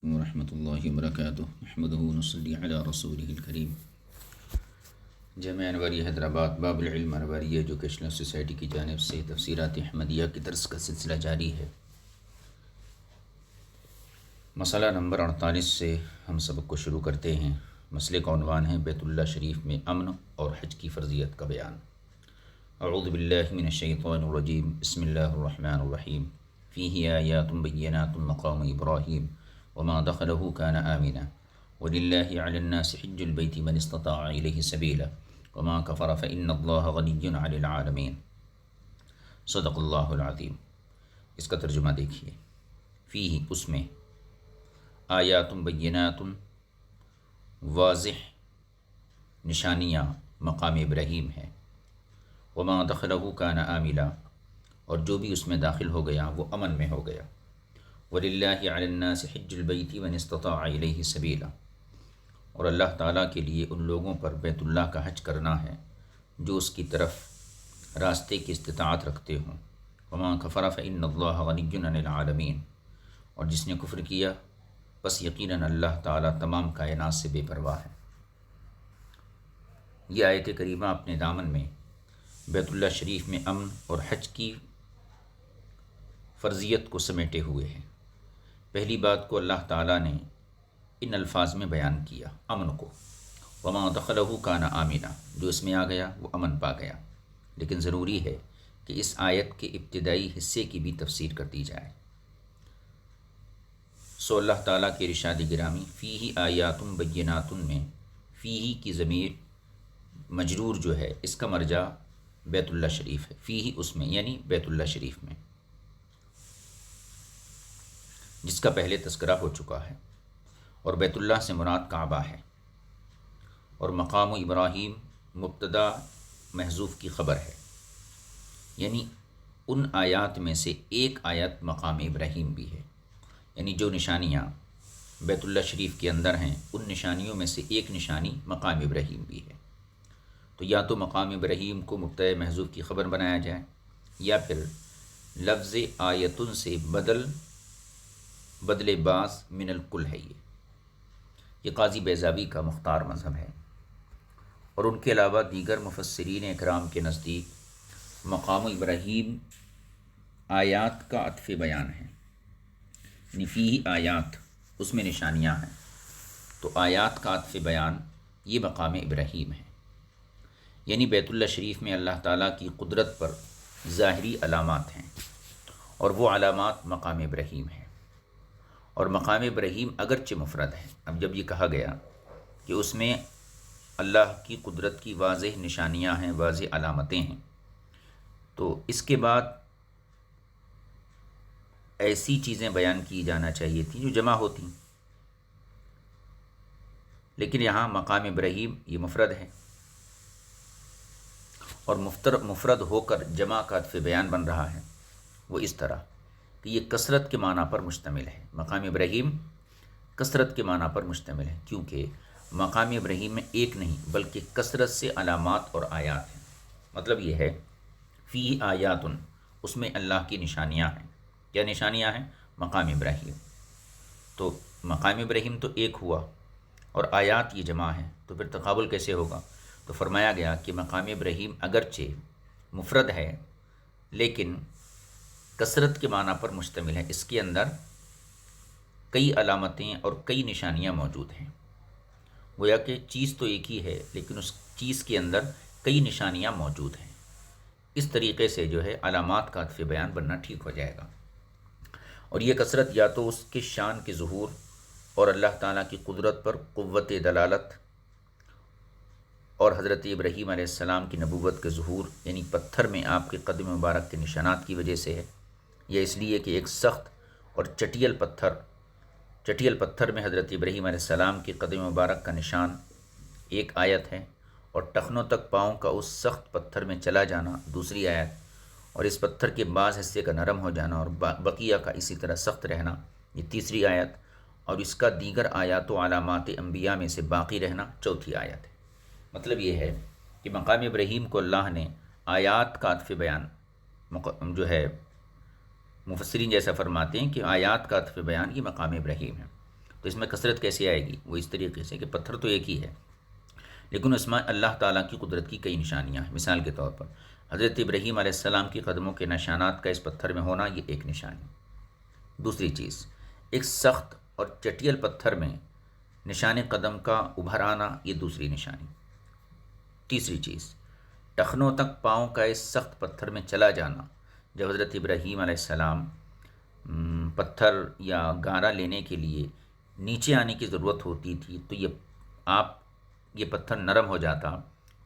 ورحمۃ اللہ وبرکاتہ نحمدہ ونصلی علی رسولہ الکریم۔ جامعہ انواری حیدرآباد باب العلم انواری ایجوکیشنل سوسائٹی کی جانب سے تفسیرات احمدیہ کی درس کا سلسلہ جاری ہے۔ مسئلہ نمبر 48 سے ہم سبق کو شروع کرتے ہیں۔ مسئلے کا عنوان ہے بیت اللہ شریف میں امن اور حج کی فرضیت کا بیان۔ اعوذ باللہ من الشیطان الرجیم، بسم اللہ الرحمن الرحیم۔ فیہ آیات بینات مقام ابراہیم وما دخلہ کان آمنا وللہ علی الناس حج البیت من استطاع الیہ سبیلا وما کفر فإن اللہ غنی عن العالمین۔ صدق اللہ العظیم۔ اس کا ترجمہ دیکھیے۔ فیہ، اس میں، آیات بینات، واضح نشانیاں مقام ابراہیم ہے، وما دخلہ کان آمنا، اور جو بھی اس میں داخل ہو گیا وہ امن میں ہو گیا۔ وَلِلَّهِ عَلَى النَّاسِ حِجُّ الْبَيْتِ مَنِ اسْتَطَاعَ إِلَيْهِ سَبِيلًا، اور اللہ تعالیٰ کے لیے ان لوگوں پر بیت اللہ کا حج کرنا ہے جو اس کی طرف راستے کی استطاعت رکھتے ہوں۔ وَمَا كَفَرَ فَإِنَّ اللَّهَ غَنِيٌّ عَنِ الْعَالَمِينَ، اور جس نے کفر کیا بس یقیناً اللہ تعالیٰ تمام کائنات سے بے پرواہ ہے۔ یہ آیت کریمہ اپنے دامن میں بیت اللہ شریف میں امن اور حج کی فرضیت کو سمیٹے ہوئے ہیں۔ پہلی بات کو اللہ تعالیٰ نے ان الفاظ میں بیان کیا، امن کو، وما دخلہ کان آمنا، جو اس میں آ گیا وہ امن پا گیا۔ لیکن ضروری ہے کہ اس آیت کے ابتدائی حصے کی بھی تفسیر کر دی جائے۔ سو اللہ تعالیٰ کے ارشاد گرامی فیہ آیات بینات میں فیہ کی ضمیر مجرور جو ہے اس کا مرجع بیت اللہ شریف ہے۔ فیہ اس میں یعنی بیت اللہ شریف میں، جس کا پہلے تذکرہ ہو چکا ہے، اور بیت اللہ سے مراد کعبہ ہے، اور مقام ابراہیم مبتدا محذوف کی خبر ہے، یعنی ان آیات میں سے ایک آیت مقام ابراہیم بھی ہے، یعنی جو نشانیاں بیت اللہ شریف کے اندر ہیں ان نشانیوں میں سے ایک نشانی مقام ابراہیم بھی ہے۔ تو یا تو مقام ابراہیم کو مبتدا محذوف کی خبر بنایا جائے، یا پھر لفظ آیتن سے بدل باز من الکل ہے۔ یہ قاضی بیضاوی کا مختار مذہب ہے، اور ان کے علاوہ دیگر مفسرین اکرام کے نزدیک مقام ابراہیم آیات کا عطف بیان ہے، یعنی فیہ آیات، اس میں نشانیاں ہیں، تو آیات کا عطف بیان یہ مقام ابراہیم ہے، یعنی بیت اللہ شریف میں اللہ تعالیٰ کی قدرت پر ظاہری علامات ہیں، اور وہ علامات مقام ابراہیم ہیں۔ اور مقام ابراہیم اگرچہ مفرد ہے، اب جب یہ کہا گیا کہ اس میں اللہ کی قدرت کی واضح نشانیاں ہیں، واضح علامتیں ہیں، تو اس کے بعد ایسی چیزیں بیان کی جانا چاہیے تھیں جو جمع ہوتی، لیکن یہاں مقام ابراہیم یہ مفرد ہے، اور مفرد ہو کر جمع کا عطف بیان بن رہا ہے، وہ اس طرح کہ یہ کثرت کے معنی پر مشتمل ہے۔ مقام ابراہیم کثرت کے معنی پر مشتمل ہے، کیونکہ مقام ابراہیم میں ایک نہیں بلکہ کثرت سے علامات اور آیات ہیں۔ مطلب یہ ہے فی آیات، اس میں اللہ کی نشانیاں ہیں۔ کیا نشانیاں ہیں؟ مقام ابراہیم۔ تو مقام ابراہیم تو ایک ہوا، اور آیات یہ جمع ہیں، تو پھر تقابل کیسے ہوگا؟ تو فرمایا گیا کہ مقام ابراہیم اگرچہ مفرد ہے لیکن کثرت کے معنی پر مشتمل ہے، اس کے اندر کئی علامتیں اور کئی نشانیاں موجود ہیں۔ گویا کہ چیز تو ایک ہی ہے لیکن اس چیز کے اندر کئی نشانیاں موجود ہیں۔ اس طریقے سے جو ہے علامات کا عطف بیان بننا ٹھیک ہو جائے گا، اور یہ کثرت یا تو اس کے شان کے ظہور اور اللہ تعالیٰ کی قدرت پر قوت دلالت اور حضرت ابراہیم علیہ السلام کی نبوت کے ظہور، یعنی پتھر میں آپ کے قدم مبارک کے نشانات کی وجہ سے ہے، یا اس لیے کہ ایک سخت اور چٹیل پتھر میں حضرت ابراہیم علیہ السلام کے قدم مبارک کا نشان ایک آیت ہے، اور ٹخنوں تک پاؤں کا اس سخت پتھر میں چلا جانا دوسری آیت، اور اس پتھر کے بعض حصے کا نرم ہو جانا اور بقیہ کا اسی طرح سخت رہنا یہ تیسری آیت، اور اس کا دیگر آیات و علامات انبیاء میں سے باقی رہنا چوتھی آیت ہے۔ مطلب یہ ہے کہ مقام ابراہیم کو اللہ نے آیات کا عطف بیان جو ہے مفسرین جیسا فرماتے ہیں کہ آیات کا عطف بیان یہ مقام ابراہیم ہے، تو اس میں کثرت کیسے آئے گی؟ وہ اس طریقے سے کہ پتھر تو ایک ہی ہے لیکن اس میں اللہ تعالیٰ کی قدرت کی کئی نشانیاں ہیں۔ مثال کے طور پر حضرت ابراہیم علیہ السلام کی قدموں کے نشانات کا اس پتھر میں ہونا، یہ ایک نشانی۔ دوسری چیز، ایک سخت اور چٹیل پتھر میں نشان قدم کا ابھر آنا، یہ دوسری نشانی۔ تیسری چیز، ٹخنوں تک پاؤں کا اس سخت پتھر میں چلا جانا۔ جب حضرت ابراہیم علیہ السلام پتھر یا گارا لینے کے لیے نیچے آنے کی ضرورت ہوتی تھی تو یہ پتھر نرم ہو جاتا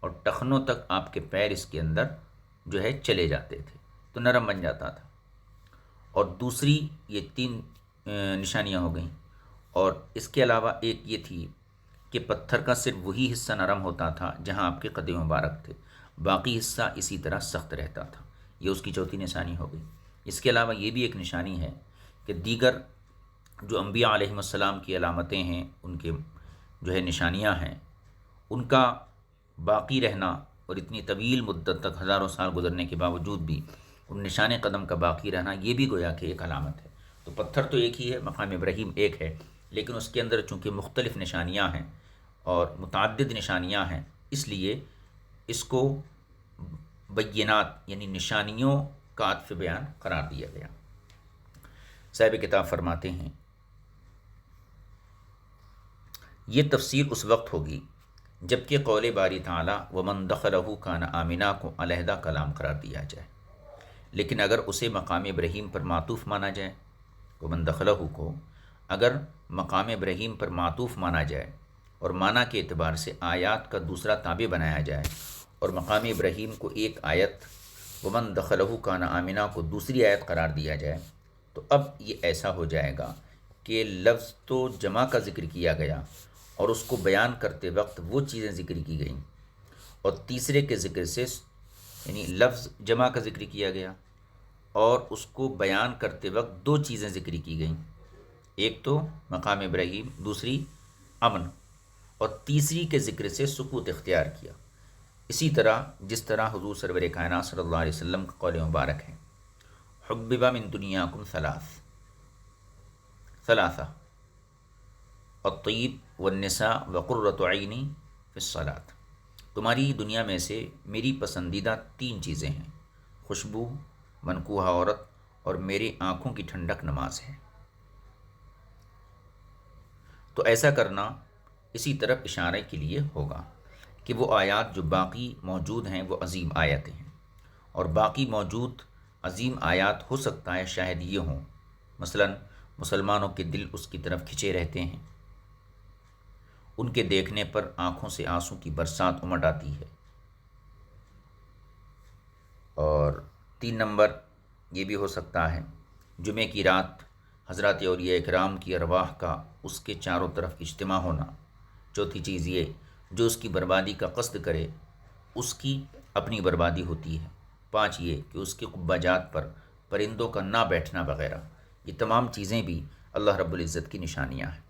اور ٹخنوں تک آپ کے پیر اس کے اندر جو ہے چلے جاتے تھے، تو نرم بن جاتا تھا۔ اور دوسری، یہ 3 نشانیاں ہو گئیں، اور اس کے علاوہ ایک یہ تھی کہ پتھر کا صرف وہی حصہ نرم ہوتا تھا جہاں آپ کے قدم مبارک تھے، باقی حصہ اسی طرح سخت رہتا تھا۔ یہ اس کی چوتھی نشانی ہو گئی۔ اس کے علاوہ یہ بھی ایک نشانی ہے کہ دیگر جو انبیاء علیہم السلام کی علامتیں ہیں، ان کے جو ہے نشانیاں ہیں، ان کا باقی رہنا اور اتنی طویل مدت تک ہزاروں سال گزرنے کے باوجود بھی ان نشان قدم کا باقی رہنا، یہ بھی گویا کہ ایک علامت ہے۔ تو پتھر تو ایک ہی ہے، مقام ابراہیم ایک ہے، لیکن اس کے اندر چونکہ مختلف نشانیاں ہیں اور متعدد نشانیاں ہیں، اس لیے اس کو بینات یعنی نشانیوں کا عطف بیان قرار دیا گیا۔ صاحب کتاب فرماتے ہیں یہ تفسیر اس وقت ہوگی جبکہ قول باری تعالیٰ ومن دخلہ کان آمنا کو علیحدہ کلام قرار دیا جائے، لیکن اگر اسے مقام ابراہیم پر معطوف مانا جائے، ومن دخلہ کو اگر مقام ابراہیم پر معطوف مانا جائے اور معنی کے اعتبار سے آیات کا دوسرا تابع بنایا جائے اور مقام ابراہیم کو ایک آیت ومن دخلہ کان آمنا کو دوسری آیت قرار دیا جائے، تو اب یہ ایسا ہو جائے گا کہ لفظ تو جمع کا ذکر کیا گیا اور اس کو بیان کرتے وقت وہ چیزیں ذکر کی گئیں، اور تیسرے کے ذکر سے یعنی لفظ جمع کا ذکر کیا گیا اور اس کو بیان کرتے وقت 2 چیزیں ذکر کی گئیں، ایک تو مقام ابراہیم، دوسری امن، اور تیسری کے ذکر سے سکوت اختیار کیا۔ اسی طرح جس طرح حضور سرور کائنات صلی اللہ علیہ وسلم کا قول مبارک ہے حبب من دنیاکم ثلاثہ الطیب والنساء وقرۃ عینی فی الصلاۃ، تمہاری دنیا میں سے میری پسندیدہ 3 چیزیں ہیں، خوشبو، منکوحہ عورت اور میری آنکھوں کی ٹھنڈک نماز ہے۔ تو ایسا کرنا اسی طرف اشارے کے لیے ہوگا کہ وہ آیات جو باقی موجود ہیں وہ عظیم آیتیں ہیں، اور باقی موجود عظیم آیات ہو سکتا ہے شاید یہ ہوں، مثلا مسلمانوں کے دل اس کی طرف کھنچے رہتے ہیں، ان کے دیکھنے پر آنکھوں سے آنسو کی برسات امٹ آتی ہے، اور 3 نمبر یہ بھی ہو سکتا ہے جمعہ کی رات حضرات اولیاء اکرام کی ارواح کا اس کے چاروں طرف اجتماع ہونا۔ چوتھی چیز یہ، جو اس کی بربادی کا قصد کرے اس کی اپنی بربادی ہوتی ہے۔ 5 یہ کہ اس کے قبہ جات پر پرندوں کا نہ بیٹھنا وغیرہ، یہ تمام چیزیں بھی اللہ رب العزت کی نشانیاں ہیں۔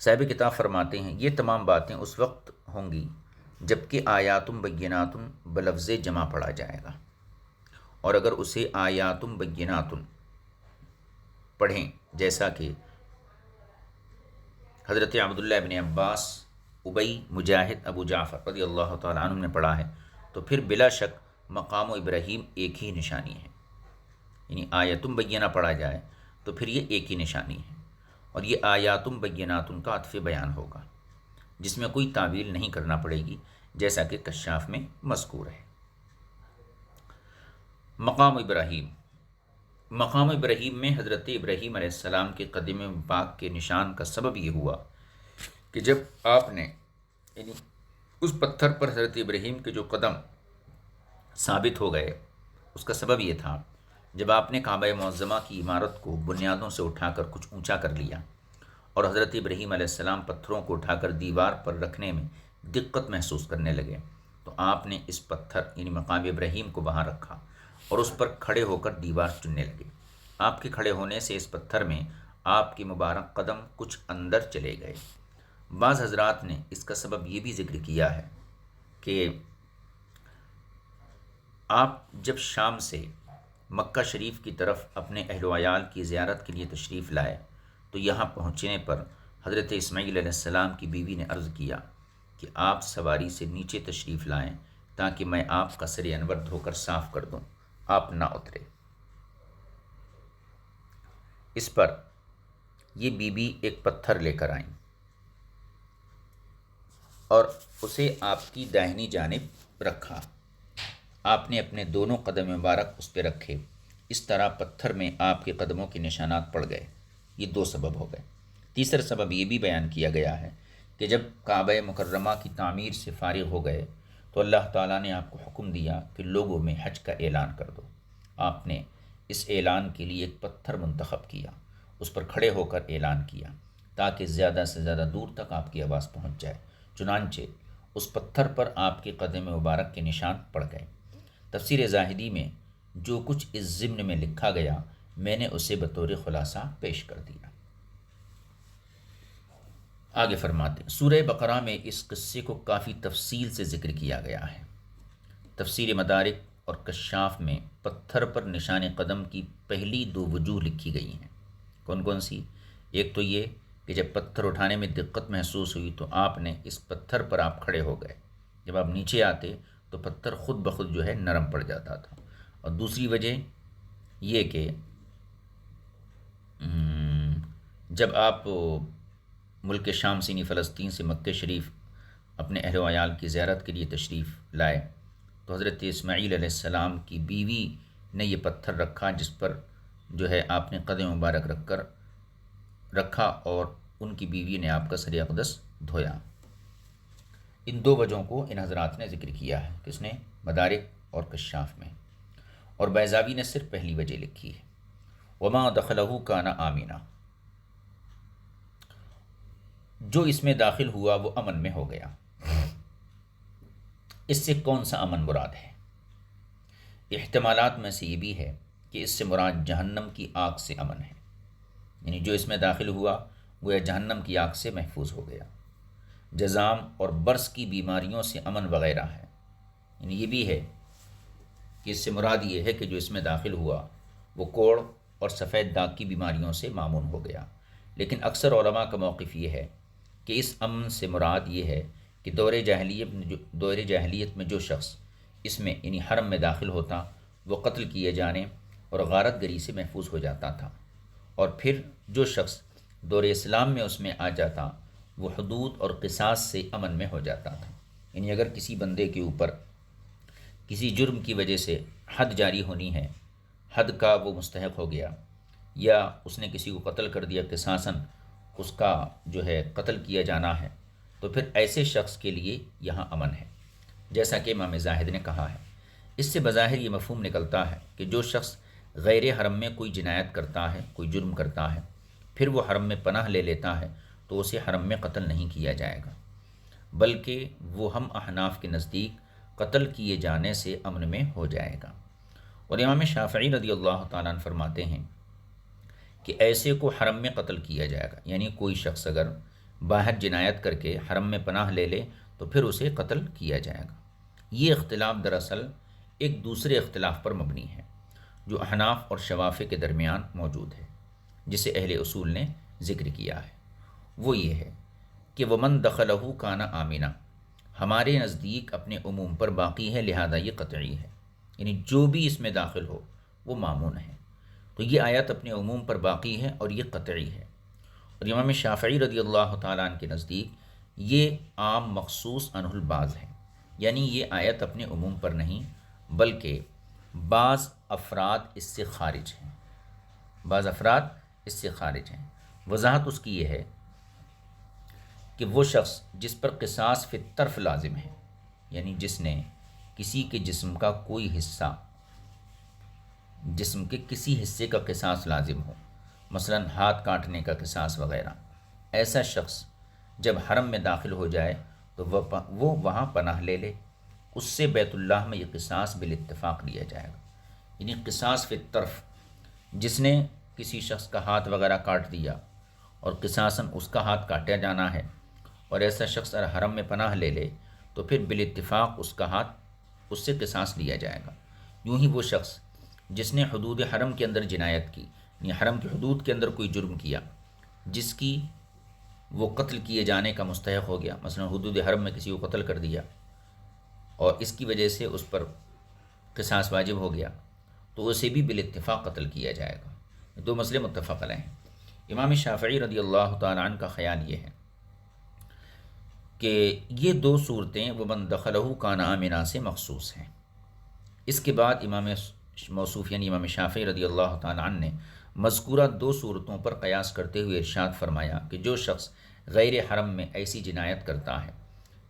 صاحب کتاب فرماتے ہیں یہ تمام باتیں اس وقت ہوں گی جبکہ آیاتم بیناتم بلفظ جمع پڑھا جائے گا، اور اگر اسے آیاتم بیناتم پڑھیں جیسا کہ حضرت عبداللہ ابن عباس، ابی، مجاہد، ابو جعفر رضی اللہ تعالیٰ عنہ نے پڑھا ہے، تو پھر بلا شک مقام ابراہیم ایک ہی نشانی ہے، یعنی آیاتم بینہ پڑھا جائے تو پھر یہ ایک ہی نشانی ہے، اور یہ آیاتم بیناتم کا عطف بیان ہوگا جس میں کوئی تعویل نہیں کرنا پڑے گی، جیسا کہ کشاف میں مذکور ہے۔ مقام ابراہیم میں حضرت ابراہیم علیہ السلام کے قدم پاک کے نشان کا سبب یہ ہوا کہ جب آپ نے یعنی اس پتھر پر حضرت ابراہیم کے جو قدم ثابت ہو گئے، اس کا سبب یہ تھا جب آپ نے کعبہ معظمہ کی عمارت کو بنیادوں سے اٹھا کر کچھ اونچا کر لیا اور حضرت ابراہیم علیہ السلام پتھروں کو اٹھا کر دیوار پر رکھنے میں دقت محسوس کرنے لگے، تو آپ نے اس پتھر یعنی مقام ابراہیم کو وہاں رکھا اور اس پر کھڑے ہو کر دیوار چننے لگے۔ آپ کے کھڑے ہونے سے اس پتھر میں آپ کے مبارک قدم کچھ اندر چلے گئے۔ بعض حضرات نے اس کا سبب یہ بھی ذکر کیا ہے کہ آپ جب شام سے مکہ شریف کی طرف اپنے اہل و عیال کی زیارت کے لیے تشریف لائے تو یہاں پہنچنے پر حضرت اسماعیل علیہ السلام کی بیوی نے عرض کیا کہ آپ سواری سے نیچے تشریف لائیں تاکہ میں آپ کا سر انور دھو کر صاف کر دوں، آپ نہ اترے۔ اس پر یہ بیوی ایک پتھر لے کر آئیں اور اسے آپ کی داہنی جانب رکھا۔ آپ نے اپنے دونوں قدم مبارک اس پہ رکھے، اس طرح پتھر میں آپ کے قدموں کے نشانات پڑ گئے۔ یہ دو سبب ہو گئے۔ تیسرا سبب یہ بھی بیان کیا گیا ہے کہ جب کعبہ مکرمہ کی تعمیر سے فارغ ہو گئے تو اللہ تعالیٰ نے آپ کو حکم دیا کہ لوگوں میں حج کا اعلان کر دو۔ آپ نے اس اعلان کے لیے ایک پتھر منتخب کیا، اس پر کھڑے ہو کر اعلان کیا تاکہ زیادہ سے زیادہ دور تک آپ کی آواز پہنچ جائے۔ چنانچہ اس پتھر پر آپ کے قدم مبارک کے نشان پڑ گئے۔ تفسیر زاہدی میں جو کچھ اس ضمن میں لکھا گیا میں نے اسے بطور خلاصہ پیش کر دیا۔ آگے فرماتے ہیں، سورہ بقرہ میں اس قصے کو کافی تفصیل سے ذکر کیا گیا ہے۔ تفسیر مدارک اور کشاف میں پتھر پر نشان قدم کی پہلی دو وجوہ لکھی گئی ہیں۔ کون کون سی؟ ایک تو یہ کہ جب پتھر اٹھانے میں دقت محسوس ہوئی تو آپ نے اس پتھر پر آپ کھڑے ہو گئے، جب آپ نیچے آتے تو پتھر خود بخود جو ہے نرم پڑ جاتا تھا۔ اور دوسری وجہ یہ کہ جب آپ ملک شام سینی فلسطین سے مکہ شریف اپنے اہل و عیال کی زیارت کے لیے تشریف لائے تو حضرت اسماعیل علیہ السلام کی بیوی نے یہ پتھر رکھا جس پر جو ہے آپ نے قدم مبارک رکھا اور ان کی بیوی نے آپ کا سر اقدس دھویا۔ ان دو وجہوں کو ان حضرات نے ذکر کیا ہے، کس نے؟ مدارک اور کشاف میں۔ اور بیضاوی نے صرف پہلی وجہ لکھی ہے، وما دخلہ کان آمینہ، جو اس میں داخل ہوا وہ امن میں ہو گیا۔ اس سے کون سا امن مراد ہے؟ احتمالات میں سے یہ بھی ہے کہ اس سے مراد جہنم کی آگ سے امن ہے، یعنی جو اس میں داخل ہوا گویا جہنم کی آگ سے محفوظ ہو گیا۔ جزام اور برس کی بیماریوں سے امن وغیرہ ہے، یعنی یہ بھی ہے کہ اس سے مراد یہ ہے کہ جو اس میں داخل ہوا وہ کوڑ اور سفید داغ کی بیماریوں سے معمون ہو گیا۔ لیکن اکثر علماء کا موقف یہ ہے کہ اس امن سے مراد یہ ہے کہ دور جاہلیت میں جو شخص اس میں یعنی حرم میں داخل ہوتا وہ قتل کیے جانے اور غارت گری سے محفوظ ہو جاتا تھا، اور پھر جو شخص دور اسلام میں اس میں آ جاتا وہ حدود اور قصاص سے امن میں ہو جاتا تھا۔ یعنی اگر کسی بندے کے اوپر کسی جرم کی وجہ سے حد جاری ہونی ہے، حد کا وہ مستحق ہو گیا، یا اس نے کسی کو قتل کر دیا قصاصاً اس کا جو ہے قتل کیا جانا ہے، تو پھر ایسے شخص کے لیے یہاں امن ہے، جیسا کہ امام زاہد نے کہا ہے۔ اس سے بظاہر یہ مفہوم نکلتا ہے کہ جو شخص غیر حرم میں کوئی جنایت کرتا ہے، کوئی جرم کرتا ہے، پھر وہ حرم میں پناہ لے لیتا ہے تو اسے حرم میں قتل نہیں کیا جائے گا، بلکہ وہ ہم احناف کے نزدیک قتل کیے جانے سے امن میں ہو جائے گا۔ اور امام شافعی رضی اللہ تعالیٰ عنہ فرماتے ہیں کہ ایسے کو حرم میں قتل کیا جائے گا، یعنی کوئی شخص اگر باہر جنایت کر کے حرم میں پناہ لے لے تو پھر اسے قتل کیا جائے گا۔ یہ اختلاف دراصل ایک دوسرے اختلاف پر مبنی ہے جو احناف اور شوافع کے درمیان موجود ہے، جسے اہل اصول نے ذکر کیا ہے۔ وہ یہ ہے کہ ومن دخلہ کان آمینہ ہمارے نزدیک اپنے عموم پر باقی ہے، لہذا یہ قطعی ہے، یعنی جو بھی اس میں داخل ہو وہ مامون ہے۔ تو یہ آیت اپنے عموم پر باقی ہے اور یہ قطعی ہے۔ اور امام شافعی رضی اللہ تعالیٰ عنہ کے نزدیک یہ عام مخصوص عنہ البعض ہے، یعنی یہ آیت اپنے عموم پر نہیں بلکہ بعض افراد اس سے خارج ہیں، بعض افراد اس سے خارج ہیں۔ وضاحت اس کی یہ ہے کہ وہ شخص جس پر قصاص فی الطرف لازم ہے، یعنی جس نے کسی کے جسم کا کوئی حصہ، جسم کے کسی حصے کا قصاص لازم ہو، مثلا ہاتھ کاٹنے کا قصاص وغیرہ، ایسا شخص جب حرم میں داخل ہو جائے تو وہ وہاں پناہ لے لے، اس سے بیت اللہ میں یہ قصاص بالاتفاق لیا جائے گا۔ یعنی قصاص فی الطرف، جس نے کسی شخص کا ہاتھ وغیرہ کاٹ دیا اور قصاصاً اس کا ہاتھ کاٹا جانا ہے، اور ایسا شخص اگر حرم میں پناہ لے لے تو پھر بالاتفاق اس کا ہاتھ اس سے قصاص لیا جائے گا۔ یوں ہی وہ شخص جس نے حدود حرم کے اندر جنایت کی، یعنی حرم کی حدود کے اندر کوئی جرم کیا، جس کی وہ قتل کیے جانے کا مستحق ہو گیا، مثلا حدود حرم میں کسی کو قتل کر دیا اور اس کی وجہ سے اس پر قصاص واجب ہو گیا، تو اسے بھی بالاتفاق قتل کیا جائے گا۔ دو مسئلے متفق علیہ ہیں۔ امام شافعی رضی اللہ تعالیٰ عنہ کا خیال یہ ہے کہ یہ دو صورتیں ومن دخلہ کان آمنا سے مخصوص ہیں۔ اس کے بعد امام موصوف یعنی امام شافعی رضی اللہ تعالیٰ عنہ نے مذکورہ دو صورتوں پر قیاس کرتے ہوئے ارشاد فرمایا کہ جو شخص غیر حرم میں ایسی جنایت کرتا ہے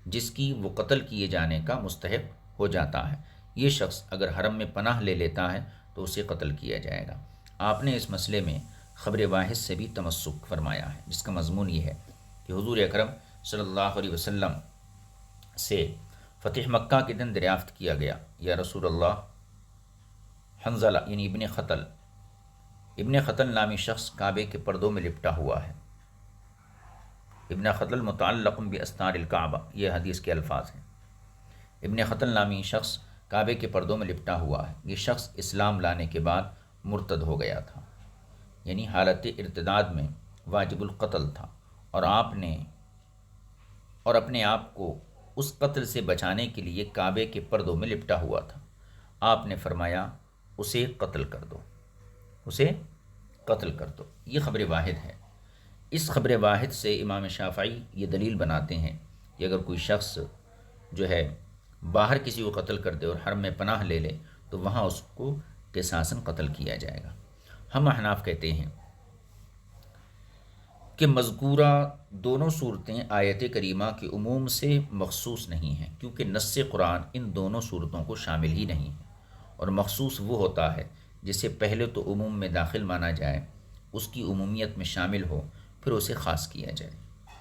جس کی وہ قتل کیے جانے کا مستحق ہو جاتا ہے، یہ شخص اگر حرم میں پناہ لے لیتا ہے تو اسے قتل کیا جائے گا۔ آپ نے اس مسئلے میں خبر واحد سے بھی تمسک فرمایا ہے، جس کا مضمون یہ ہے کہ حضور اکرم صلی اللہ علیہ وسلم سے فتح مکہ کے دن دریافت کیا گیا، یا رسول اللہ، حنظلہ یعنی ابن خطل نامی شخص کعبے کے پردوں میں لپٹا ہوا ہے۔ ابن خطل متعلق باستار الکعبہ، یہ حدیث کے الفاظ ہیں۔ ابن خطل نامی شخص کعبے کے پردوں میں لپٹا ہوا ہے۔ یہ شخص اسلام لانے کے بعد مرتد ہو گیا تھا، یعنی حالت ارتداد میں واجب القتل تھا، اور اپنے آپ کو اس قتل سے بچانے کے لیے کعبے کے پردوں میں لپٹا ہوا تھا۔ آپ نے فرمایا اسے قتل کر دو، اسے قتل کر دو۔ یہ خبر واحد ہے۔ اس خبر واحد سے امام شافعی یہ دلیل بناتے ہیں کہ اگر کوئی شخص جو ہے باہر کسی کو قتل کر دے اور حرم میں پناہ لے لے تو وہاں اس کو قصاصاً قتل کیا جائے گا۔ ہم احناف کہتے ہیں کہ مذکورہ دونوں صورتیں آیت کریمہ کے عموم سے مخصوص نہیں ہیں، کیونکہ نص قرآن ان دونوں صورتوں کو شامل ہی نہیں ہے، اور مخصوص وہ ہوتا ہے جسے پہلے تو عموم میں داخل مانا جائے، اس کی عمومیت میں شامل ہو، پھر اسے خاص کیا جائے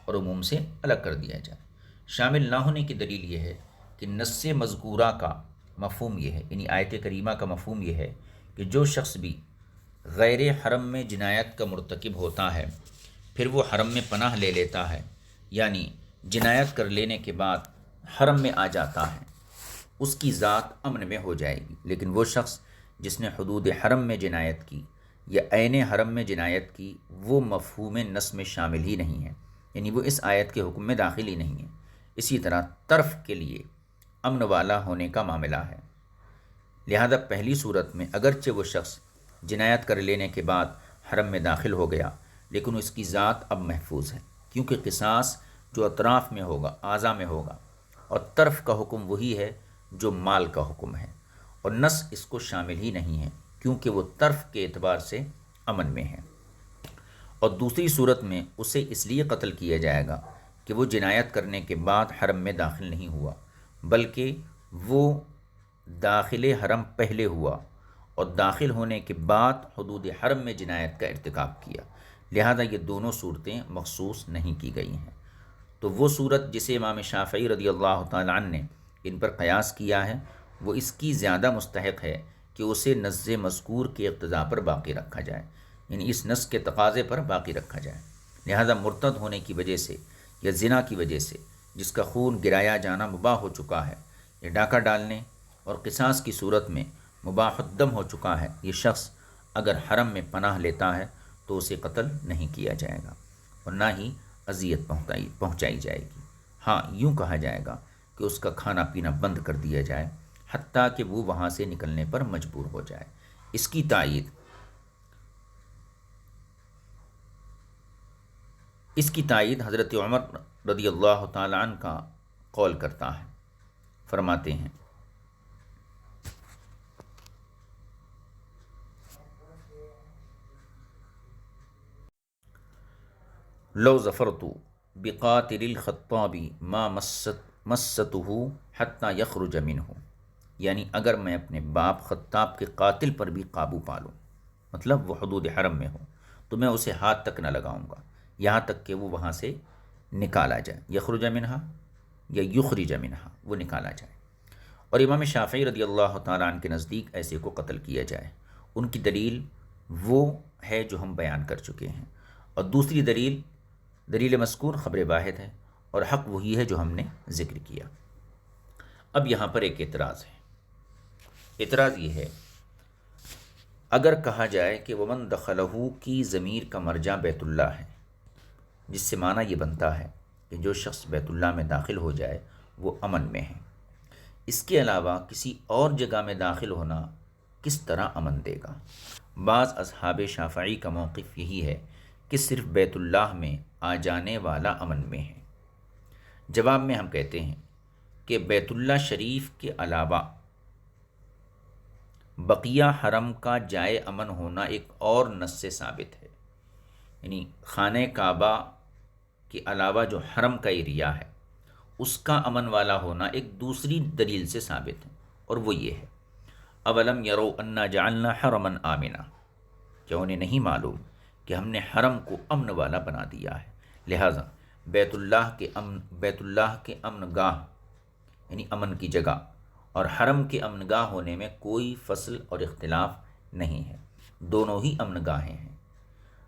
اور عموم سے الگ کر دیا جائے۔ شامل نہ ہونے کی دلیل یہ ہے کہ نص مذکورہ کا مفہوم یہ ہے، یعنی آیت کریمہ کا مفہوم یہ ہے کہ جو شخص بھی غیر حرم میں جنایت کا مرتکب ہوتا ہے پھر وہ حرم میں پناہ لے لیتا ہے، یعنی جنایت کر لینے کے بعد حرم میں آ جاتا ہے، اس کی ذات امن میں ہو جائے گی۔ لیکن وہ شخص جس نے حدود حرم میں جنایت کی یا عین حرم میں جنایت کی، وہ مفہوم نص میں شامل ہی نہیں ہے، یعنی وہ اس آیت کے حکم میں داخل ہی نہیں ہے۔ اسی طرح طرف کے لیے امن والا ہونے کا معاملہ ہے، لہذا پہلی صورت میں اگرچہ وہ شخص جنایت کر لینے کے بعد حرم میں داخل ہو گیا، لیکن اس کی ذات اب محفوظ ہے، کیونکہ قصاص جو اطراف میں ہوگا، اعضاء میں ہوگا، اور طرف کا حکم وہی ہے جو مال کا حکم ہے، اور نص اس کو شامل ہی نہیں ہے کیونکہ وہ طرف کے اعتبار سے امن میں ہے۔ اور دوسری صورت میں اسے اس لیے قتل کیا جائے گا کہ وہ جنایت کرنے کے بعد حرم میں داخل نہیں ہوا، بلکہ وہ داخل حرم پہلے ہوا اور داخل ہونے کے بعد حدود حرم میں جنایت کا ارتکاب کیا، لہذا یہ دونوں صورتیں مخصوص نہیں کی گئی ہیں۔ تو وہ صورت جسے امام شافعی رضی اللہ تعالیٰ عنہ نے ان پر قیاس کیا ہے، وہ اس کی زیادہ مستحق ہے کہ اسے نص مذکور کے اقتضاء پر باقی رکھا جائے، یعنی اس نص کے تقاضے پر باقی رکھا جائے۔ لہذا مرتد ہونے کی وجہ سے یا زنا کی وجہ سے جس کا خون گرایا جانا مباح ہو چکا ہے، یا ڈاکہ ڈالنے اور قصاص کی صورت میں مباح الدم ہو چکا ہے، یہ شخص اگر حرم میں پناہ لیتا ہے تو اسے قتل نہیں کیا جائے گا اور نہ ہی اذیت پہنچائی جائے گی۔ ہاں، یوں کہا جائے گا کہ اس کا کھانا پینا بند کر دیا جائے حتیٰ کہ وہ وہاں سے نکلنے پر مجبور ہو جائے۔ اس کی تائید حضرت عمر رضی اللہ تعالیٰ عنہ کا قول کرتا ہے، فرماتے ہیں لو ظفرت بقاتل الخطاب ما مسته حتى يخرج منه، یعنی اگر میں اپنے باپ خطاب کے قاتل پر بھی قابو پالوں، مطلب وہ حدود حرم میں ہو، تو میں اسے ہاتھ تک نہ لگاؤں گا یہاں تک کہ وہ وہاں سے نکالا جائے، یخرج منہا یا یخرج منہا، وہ نکالا جائے۔ اور امام شافعی رضی اللہ تعالیٰ عنہ کے نزدیک ایسے کو قتل کیا جائے۔ ان کی دلیل وہ ہے جو ہم بیان کر چکے ہیں، اور دوسری دلیل مذکور خبر واحد ہے، اور حق وہی ہے جو ہم نے ذکر کیا۔ اب یہاں پر ایک اعتراض ہے۔ اعتراض یہ ہے، اگر کہا جائے کہ ومن دخلہ کی ضمیر کا مرجع بیت اللہ ہے، جس سے معنی یہ بنتا ہے کہ جو شخص بیت اللہ میں داخل ہو جائے وہ امن میں ہے۔ اس کے علاوہ کسی اور جگہ میں داخل ہونا کس طرح امن دے گا؟ بعض اصحاب شافعی کا موقف یہی ہے کہ صرف بیت اللہ میں آ جانے والا امن میں ہے۔ جواب میں ہم کہتے ہیں کہ بیت اللہ شریف کے علاوہ بقیہ حرم کا جائے امن ہونا ایک اور نص سے ثابت ہے، یعنی خانہ کعبہ کے علاوہ جو حرم کا ایریا ہے اس کا امن والا ہونا ایک دوسری دلیل سے ثابت ہے، اور وہ یہ ہے اولم یرو انا جعلنا حرما آمنا، کیا انہیں نہیں معلوم کہ ہم نے حرم کو امن والا بنا دیا ہے، لہٰذا بیت اللہ کے امن گاہ یعنی امن کی جگہ اور حرم کے امن گاہ ہونے میں کوئی فصل اور اختلاف نہیں ہے، دونوں ہی امن گاہیں ہیں۔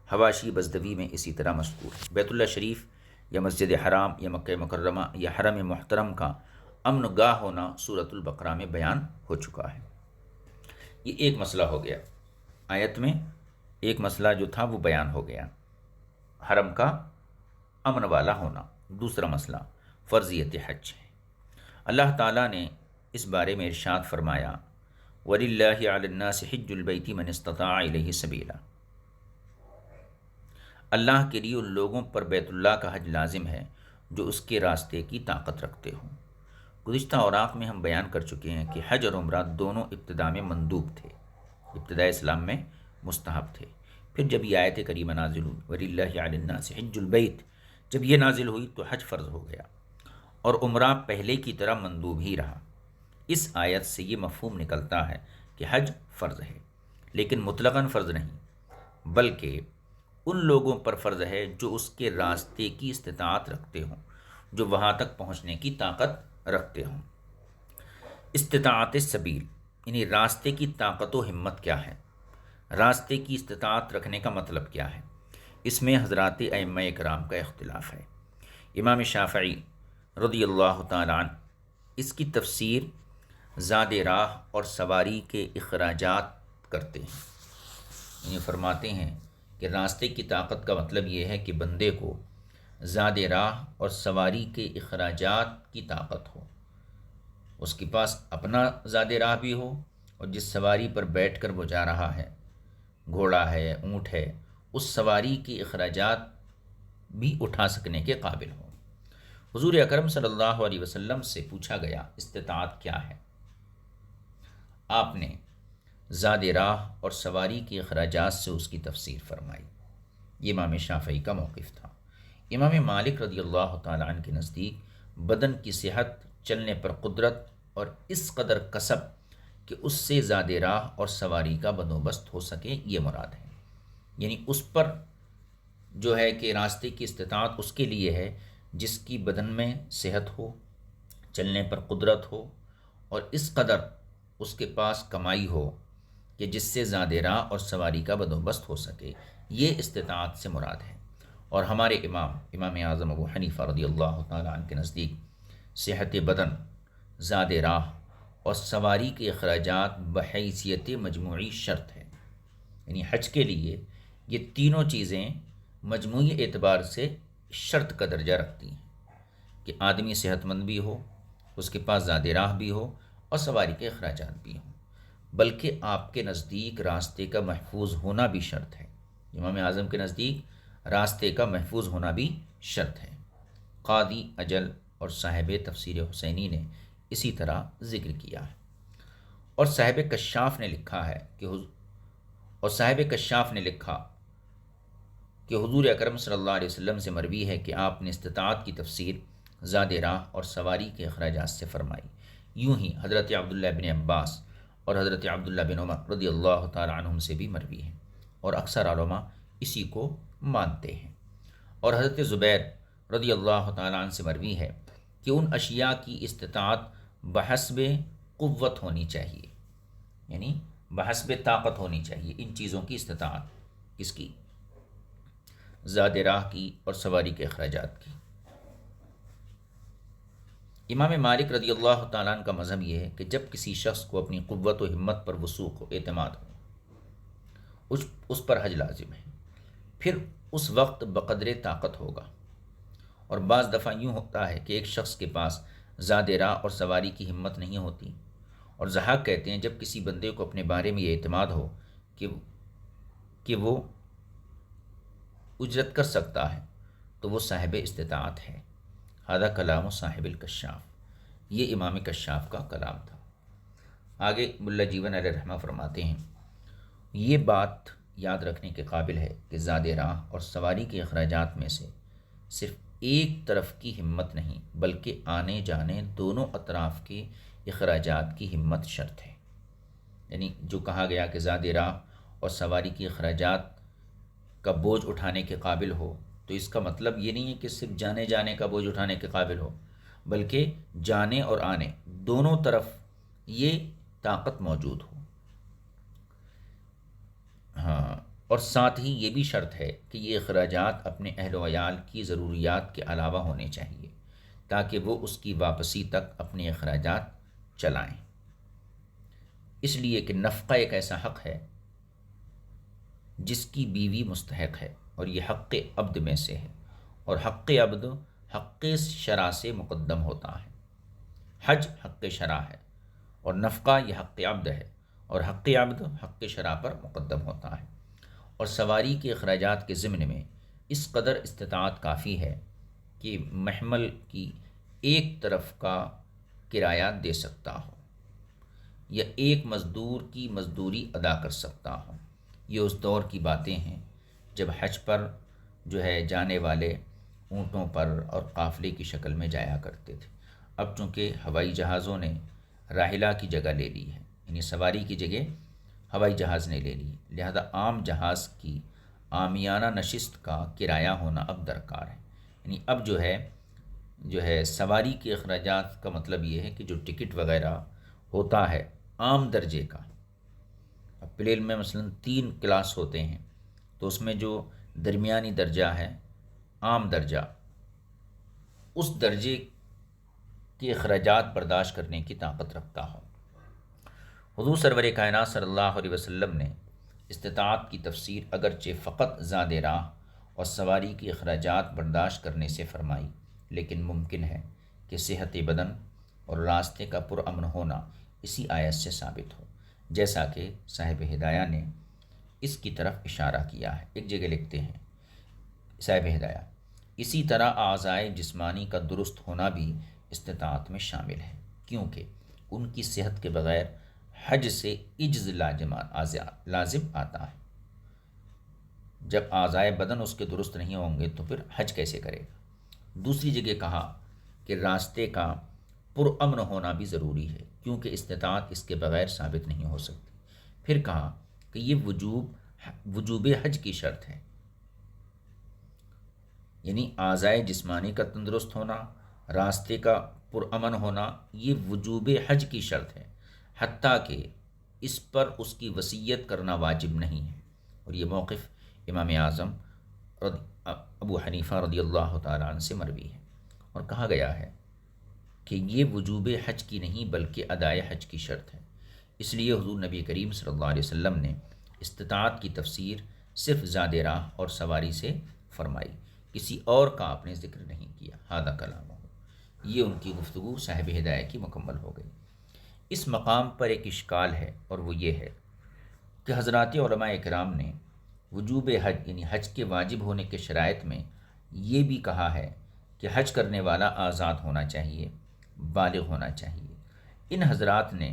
حواشی بزدوی میں اسی طرح مذکور ہے۔ بیت اللہ شریف یا مسجد حرام یا مکہ مکرمہ یا حرم محترم کا امن گاہ ہونا سورۃ البقرہ میں بیان ہو چکا ہے۔ یہ ایک مسئلہ ہو گیا، آیت میں ایک مسئلہ جو تھا وہ بیان ہو گیا، حرم کا امن والا ہونا۔ دوسرا مسئلہ فرضیت حج ہے۔ اللہ تعالیٰ نے اس بارے میں ارشاد فرمایا وَلِلَّهِ عَلَى النَّاسِ حِجُّ الْبَيْتِ مَنِ اسْتَطَاعَ إِلَيْهِ سَبِيلًا، اللہ کے لیے ان لوگوں پر بیت اللہ کا حج لازم ہے جو اس کے راستے کی طاقت رکھتے ہوں۔ گزشتہ اوراق میں ہم بیان کر چکے ہیں کہ حج اور عمرہ دونوں ابتدا میں مندوب تھے، ابتداء اسلام میں مستحب تھے، پھر جب یہ آیت کریمہ نازل ہوئی وَلِلَّهِ عَلَى النَّاسِ حِجُّ الْبَيْتِ، جب یہ نازل ہوئی تو حج فرض ہو گیا اور عمرہ پہلے کی طرح مندوب ہی رہا۔ اس آیت سے یہ مفہوم نکلتا ہے کہ حج فرض ہے، لیکن مطلقاً فرض نہیں، بلکہ ان لوگوں پر فرض ہے جو اس کے راستے کی استطاعت رکھتے ہوں، جو وہاں تک پہنچنے کی طاقت رکھتے ہوں۔ استطاعت سبیل یعنی راستے کی طاقت و ہمت کیا ہے؟ راستے کی استطاعت رکھنے کا مطلب کیا ہے؟ اس میں حضرات ائمہ کرام کا اختلاف ہے۔ امام شافعی رضی اللہ تعالیٰ عنہ اس کی تفسیر زاد راہ اور سواری کے اخراجات کرتے ہیں، یعنی فرماتے ہیں کہ راستے کی طاقت کا مطلب یہ ہے کہ بندے کو زاد راہ اور سواری کے اخراجات کی طاقت ہو، اس کے پاس اپنا زاد راہ بھی ہو اور جس سواری پر بیٹھ کر وہ جا رہا ہے، گھوڑا ہے، اونٹ ہے، اس سواری کے اخراجات بھی اٹھا سکنے کے قابل ہوں۔ حضور اکرم صلی اللہ علیہ وسلم سے پوچھا گیا استطاعت کیا ہے؟ آپ نے زاد راہ اور سواری کے اخراجات سے اس کی تفسیر فرمائی۔ یہ امام شافعی کا موقف تھا۔ امام مالک رضی اللہ تعالیٰ عنہ کے نزدیک بدن کی صحت، چلنے پر قدرت اور اس قدر کسب کہ اس سے زاد راہ اور سواری کا بندوبست ہو سکے، یہ مراد ہے، یعنی اس پر جو ہے کہ راستے کی استطاعت اس کے لیے ہے جس کی بدن میں صحت ہو، چلنے پر قدرت ہو اور اس قدر اس کے پاس کمائی ہو کہ جس سے زاد راہ اور سواری کا بندوبست ہو سکے، یہ استطاعت سے مراد ہے۔ اور ہمارے امام اعظم ابو حنیفہ رضی اللہ تعالیٰ عنہ کے نزدیک صحت بدن، زاد راہ اور سواری کے اخراجات بحیثیت مجموعی شرط ہے، یعنی حج کے لیے یہ تینوں چیزیں مجموعی اعتبار سے شرط کا درجہ رکھتی ہیں کہ آدمی صحت مند بھی ہو، اس کے پاس زاد راہ بھی ہو اور سواری کے اخراجات بھی ہوں، بلکہ آپ کے نزدیک راستے کا محفوظ ہونا بھی شرط ہے۔ امام اعظم کے نزدیک راستے کا محفوظ ہونا بھی شرط ہے۔ قاضی اجل اور صاحب تفسیر حسینی نے اسی طرح ذکر کیا ہے، اور صاحب کشاف نے لکھا کہ حضور اکرم صلی اللہ علیہ وسلم سے مروی ہے کہ آپ نے استطاعت کی تفسیر زاد راہ اور سواری کے اخراجات سے فرمائی۔ یوں ہی حضرت عبداللہ بن عباس اور حضرت عبداللہ بن عمر رضی اللہ تعالیٰ عنہم سے بھی مروی ہے، اور اکثر علماء اسی کو مانتے ہیں۔ اور حضرت زبیر رضی اللہ تعالیٰ عنہ سے مروی ہے کہ ان اشیاء کی استطاعت بحسب قوت ہونی چاہیے، یعنی بحسب طاقت ہونی چاہیے۔ ان چیزوں کی استطاعت کس کی؟ زاد راہ کی اور سواری کے اخراجات کی۔ امام مالک رضی اللہ تعالیٰ عنہ کا مذہب یہ ہے کہ جب کسی شخص کو اپنی قوت و ہمت پر وثوق ہو، اعتماد ہو، اس پر حج لازم ہے، پھر اس وقت بقدر طاقت ہوگا۔ اور بعض دفعہ یوں ہوتا ہے کہ ایک شخص کے پاس زاد راہ اور سواری کی ہمت نہیں ہوتی، اور ضحاک کہتے ہیں جب کسی بندے کو اپنے بارے میں یہ اعتماد ہو کہ وہ اجرت کر سکتا ہے تو وہ صاحب استطاعت ہے۔ ھذا کلام صاحب الکشاف، یہ امام کشاف کا کلام تھا۔ آگے ملا جیون علیہ رحمہ فرماتے ہیں، یہ بات یاد رکھنے کے قابل ہے کہ زاد راہ اور سواری کے اخراجات میں سے صرف ایک طرف کی ہمت نہیں بلکہ آنے جانے دونوں اطراف کے اخراجات کی ہمت شرط ہے۔ یعنی جو کہا گیا کہ زاد راہ اور سواری کے اخراجات کا بوجھ اٹھانے کے قابل ہو، تو اس کا مطلب یہ نہیں ہے کہ صرف جانے جانے کا بوجھ اٹھانے کے قابل ہو، بلکہ جانے اور آنے دونوں طرف یہ طاقت موجود ہو۔ ہاں، اور ساتھ ہی یہ بھی شرط ہے کہ یہ اخراجات اپنے اہل و عیال کی ضروریات کے علاوہ ہونے چاہیے تاکہ وہ اس کی واپسی تک اپنے اخراجات چلائیں۔ اس لیے کہ نفقہ ایک ایسا حق ہے جس کی بیوی مستحق ہے، اور یہ حق عبد میں سے ہے، اور حق عبد حق شرع سے مقدم ہوتا ہے۔ حج حق شرع ہے اور نفقہ یہ حق عبد ہے، اور حق عبد حق شرع پر مقدم ہوتا ہے۔ اور سواری کے اخراجات کے ضمن میں اس قدر استطاعت کافی ہے کہ محمل کی ایک طرف کا کرایہ دے سکتا ہو یا ایک مزدور کی مزدوری ادا کر سکتا ہو۔ یہ اس دور کی باتیں ہیں جب حج پر جو ہے جانے والے اونٹوں پر اور قافلے کی شکل میں جایا کرتے تھے۔ اب چونکہ ہوائی جہازوں نے راحلہ کی جگہ لے لی ہے، یعنی سواری کی جگہ ہوائی جہاز نے لے لی، لہذا عام جہاز کی عامیانہ نشست کا کرایہ ہونا اب درکار ہے۔ یعنی اب جو ہے سواری کے اخراجات کا مطلب یہ ہے کہ جو ٹکٹ وغیرہ ہوتا ہے عام درجے کا، اب پلین میں مثلا 3 کلاس ہوتے ہیں تو اس میں جو درمیانی درجہ ہے عام درجہ، اس درجے کے اخراجات برداشت کرنے کی طاقت رکھتا ہو۔ حضور سرور کائنات صلی اللہ علیہ وسلم نے استطاعت کی تفسیر اگرچہ فقط زاد راہ اور سواری کی اخراجات برداشت کرنے سے فرمائی، لیکن ممکن ہے کہ صحت بدن اور راستے کا پرامن ہونا اسی آیت سے ثابت ہو، جیسا کہ صاحب ہدایہ نے اس کی طرف اشارہ کیا ہے۔ ایک جگہ لکھتے ہیں صاحب ہدایہ، اسی طرح اعضائے جسمانی کا درست ہونا بھی استطاعت میں شامل ہے، کیونکہ ان کی صحت کے بغیر حج سے عجز لازم آتا ہے۔ جب اعضائے بدن اس کے درست نہیں ہوں گے تو پھر حج کیسے کرے گا؟ دوسری جگہ کہا کہ راستے کا پرامن ہونا بھی ضروری ہے، کیونکہ استطاعت اس کے بغیر ثابت نہیں ہو سکتی۔ پھر کہا کہ یہ وجوب حج کی شرط ہے، یعنی اعضائے جسمانی کا تندرست ہونا، راستے کا پرامن ہونا، یہ وجوب حج کی شرط ہے، حتیٰ کہ اس پر اس کی وصیت کرنا واجب نہیں ہے۔ اور یہ موقف امام اعظم ابو حنیفہ رضی اللہ تعالیٰ عنہ سے مروی ہے، اور کہا گیا ہے کہ یہ وجوب حج کی نہیں بلکہ ادائے حج کی شرط ہے۔ اس لیے حضور نبی کریم صلی اللہ علیہ وسلم نے استطاعت کی تفسیر صرف زاد راہ اور سواری سے فرمائی، کسی اور کا آپ نے ذکر نہیں کیا۔ ھذا کلام، یہ ان کی گفتگو صاحب ہدایہ کی مکمل ہو گئی۔ اس مقام پر ایک اشکال ہے، اور وہ یہ ہے کہ حضرات علماء کرام نے وجوب حج یعنی حج کے واجب ہونے کے شرائط میں یہ بھی کہا ہے کہ حج کرنے والا آزاد ہونا چاہیے، بالغ ہونا چاہیے۔ ان حضرات نے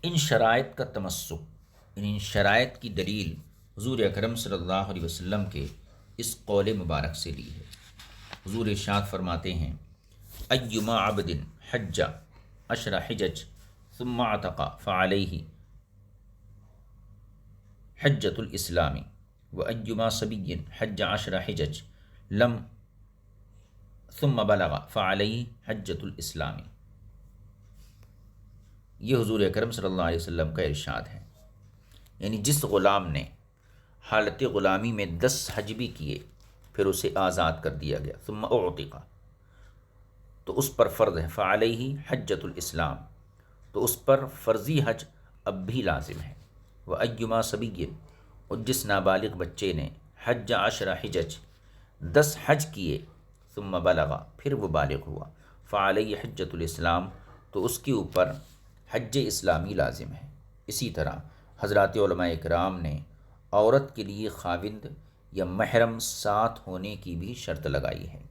ان شرائط کا تمسک، ان شرائط کی دلیل حضور اکرم صلی اللہ علیہ وسلم کے اس قول مبارک سے لی ہے۔ حضور ارشاد فرماتے ہیں، ایما عبد حج 10 حجج ثم اعتق فعلیہ حجۃ الاسلام وایما صبی حج 10 حجج لم ثم بلغ فعلیہ حجۃ الاسلام۔ یہ حضور اکرم صلی اللہ علیہ وسلم کا ارشاد ہے، یعنی جس غلام نے حالت غلامی میں 10 حج بھی کیے پھر اسے آزاد کر دیا گیا، ثم اعتق، تو اس پر فرض ہے، فعلیہ حجۃ الاسلام، تو اس پر فرضی حج اب بھی لازم ہے، وایما صبی، اور جس نابالغ بچے نے حج 10 حجج 10 حج کیے ثم بلغا پھر وہ بالغ ہوا فعلیہ حجۃ الاسلام تو اس کے اوپر حج اسلامی لازم ہے۔ اسی طرح حضرات علماء اکرام نے عورت کے لیے خاوند یا محرم ساتھ ہونے کی بھی شرط لگائی ہے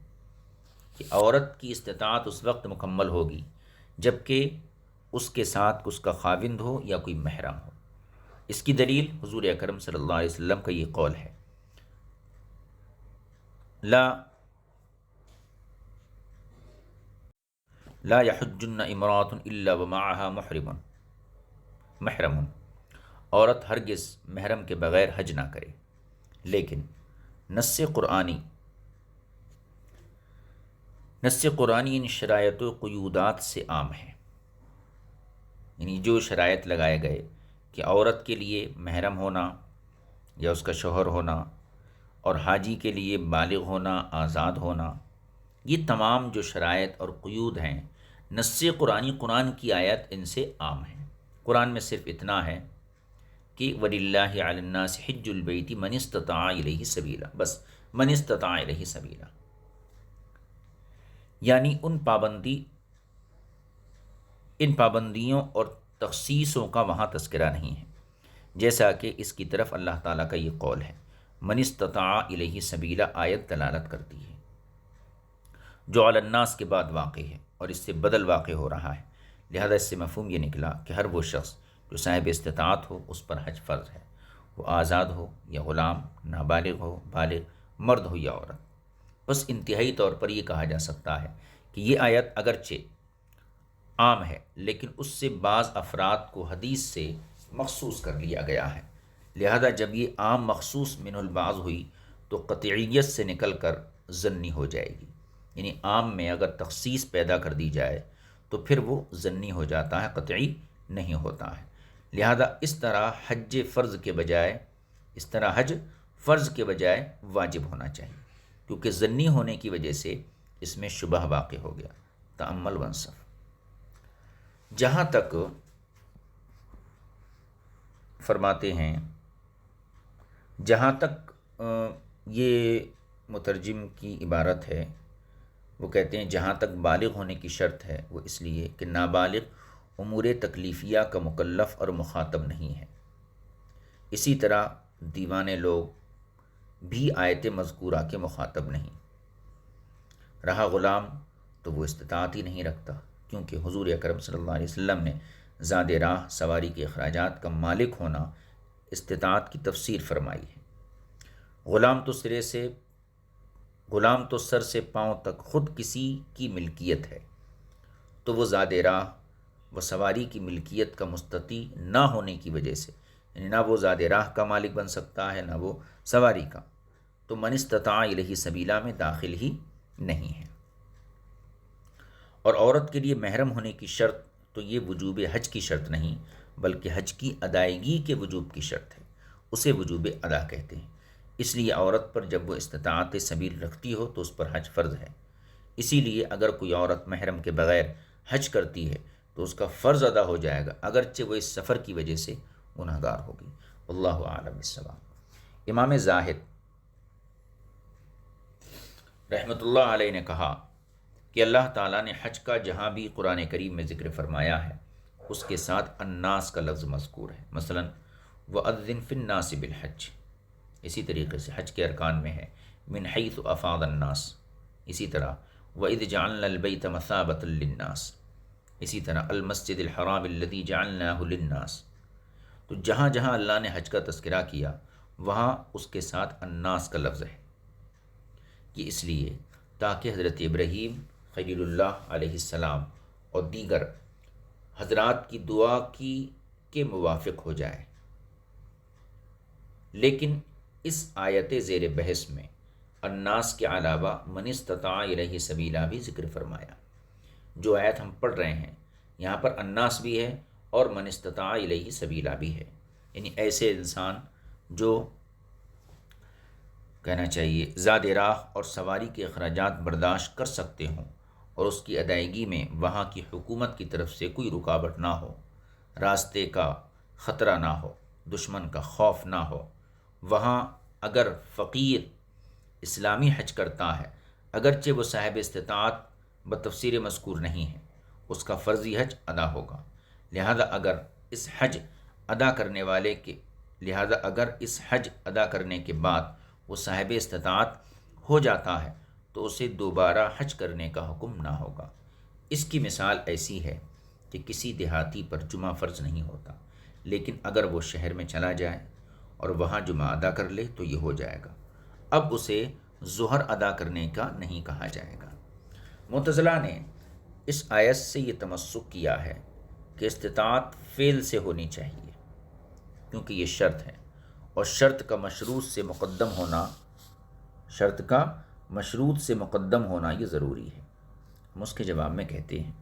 کہ عورت کی استطاعت اس وقت مکمل ہوگی جبکہ اس کے ساتھ اس کا خاوند ہو یا کوئی محرم ہو۔ اس کی دلیل حضور اکرم صلی اللہ علیہ وسلم کا یہ قول ہے، لا لا یحجن امرات الا ومعها محرم، عورت ہرگز محرم کے بغیر حج نہ کرے۔ لیکن نص قرآنی ان شرائط و قیودات سے عام ہے، یعنی جو شرائط لگائے گئے کہ عورت کے لیے محرم ہونا یا اس کا شوہر ہونا اور حاجی کے لیے بالغ ہونا، آزاد ہونا، یہ تمام جو شرائط اور قیود ہیں نص قرآن کی آیت ان سے عام ہے۔ قرآن میں صرف اتنا ہے کہ وَلِلَّهِ عَلَى النَّاسِ حِجُّ الْبَيْتِ مَنِ اسْتَطَاعَ إِلَيْهِ سَبِيلًا، بس من استطاع الیہ سبیلا، یعنی ان پابندیوں اور تخصیصوں کا وہاں تذکرہ نہیں ہے، جیسا کہ اس کی طرف اللہ تعالیٰ کا یہ قول ہے من استطاع الیہ سبیلا، آیت دلالت کرتی ہے، جو علی الناس کے بعد واقع ہے اور اس سے بدل واقع ہو رہا ہے، لہذا اس سے مفہوم یہ نکلا کہ ہر وہ شخص جو صاحب استطاعت ہو اس پر حج فرض ہے، وہ آزاد ہو یا غلام، نابالغ ہو، بالغ، مرد ہو یا عورت۔ بس انتہائی طور پر یہ کہا جا سکتا ہے کہ یہ آیت اگرچہ عام ہے لیکن اس سے بعض افراد کو حدیث سے مخصوص کر لیا گیا ہے، لہذا جب یہ عام مخصوص من البعض ہوئی تو قطعیت سے نکل کر ضنی ہو جائے گی، یعنی عام میں اگر تخصیص پیدا کر دی جائے تو پھر وہ ضنی ہو جاتا ہے، قطعی نہیں ہوتا ہے۔ لہذا اس طرح حج فرض کے بجائے واجب ہونا چاہیے، کیونکہ ضنی ہونے کی وجہ سے اس میں شبہ واقع ہو گیا۔ تأمل وانصف۔ جہاں تک فرماتے ہیں، جہاں تک یہ مترجم کی عبارت ہے، وہ کہتے ہیں جہاں تک بالغ ہونے کی شرط ہے وہ اس لیے کہ نابالغ امور تکلیفیہ کا مکلف اور مخاطب نہیں ہے۔ اسی طرح دیوانے لوگ بھی آیت مذکورہ کے مخاطب نہیں۔ رہا غلام تو وہ استطاعت ہی نہیں رکھتا، کیونکہ حضور اکرم صلی اللہ علیہ وسلم نے زاد راہ سواری کے اخراجات کا مالک ہونا استطاعت کی تفسیر فرمائی ہے۔ غلام تو سر سے پاؤں تک خود کسی کی ملکیت ہے، تو وہ زاد راہ و سواری کی ملکیت کا مستطیع نہ ہونے کی وجہ سے، یعنی نہ وہ زاد راہ کا مالک بن سکتا ہے نہ وہ سواری کا، تو من استطاع الیہ سبیلا میں داخل ہی نہیں ہے۔ اور عورت کے لیے محرم ہونے کی شرط تو یہ وجوب حج کی شرط نہیں بلکہ حج کی ادائیگی کے وجوب کی شرط ہے، اسے وجوب ادا کہتے ہیں۔ اس لیے عورت پر جب وہ استطاعت سبیل رکھتی ہو تو اس پر حج فرض ہے۔ اسی لیے اگر کوئی عورت محرم کے بغیر حج کرتی ہے تو اس کا فرض ادا ہو جائے گا، اگرچہ وہ اس سفر کی وجہ سے گناہ گار ہوگی۔ واللہ اعلم بالصواب۔ امام زاہد رحمۃ اللہ علیہ نے کہا کہ اللہ تعالیٰ نے حج کا جہاں بھی قرآن کریم میں ذکر فرمایا ہے اس کے ساتھ الناس کا لفظ مذکور ہے، مثلا وَأَذِّن فِي النَّاسِ بِالْحَجِّ، اسی طریقے سے حج کے ارکان میں ہے من حیث افاض الناس، اسی طرح وَإِذْ جَعَلْنَا الْبَيْتَ مَثَابَةً لِلنَّاسِ، اسی طرح المسجد الحرام الذی جعلناہ للناس۔ تو جہاں جہاں اللہ نے حج کا تذکرہ کیا وہاں اس کے ساتھ الناس کا لفظ ہے، یہ اس لیے تاکہ حضرت ابراہیم خلیل اللہ علیہ السلام اور دیگر حضرات کی دعا کے موافق ہو جائے۔ لیکن اس آیت زیر بحث میں الناس کے علاوہ من استطاع الیہ سبیلا بھی ذکر فرمایا۔ جو آیت ہم پڑھ رہے ہیں یہاں پر الناس بھی ہے اور من استطاع الیہ سبیلا بھی ہے، یعنی ایسے انسان جو کہنا چاہیے زاد راہ اور سواری کے اخراجات برداشت کر سکتے ہوں اور اس کی ادائیگی میں وہاں کی حکومت کی طرف سے کوئی رکاوٹ نہ ہو، راستے کا خطرہ نہ ہو، دشمن کا خوف نہ ہو، وہاں اگر فقیر اسلامی حج کرتا ہے، اگرچہ وہ صاحب استطاعت بتفسیر مذکور نہیں ہے، اس کا فرضی حج ادا ہوگا۔ لہذا اگر اس حج ادا کرنے والے کے لہذا اگر اس حج ادا کرنے کے بعد وہ صاحب استطاعت ہو جاتا ہے تو اسے دوبارہ حج کرنے کا حکم نہ ہوگا۔ اس کی مثال ایسی ہے کہ کسی دیہاتی پر جمعہ فرض نہیں ہوتا، لیکن اگر وہ شہر میں چلا جائے اور وہاں جمعہ ادا کر لے تو یہ ہو جائے گا۔ اب اسے ظہر ادا کرنے کا نہیں کہا جائے گا۔ معتزلہ نے اس آیت سے یہ تمسک کیا ہے کہ استطاعت فعل سے ہونی چاہیے، کیونکہ یہ شرط ہے، اور شرط کا مشروط سے مقدم ہونا یہ ضروری ہے۔ ہم اس کے جواب میں کہتے ہیں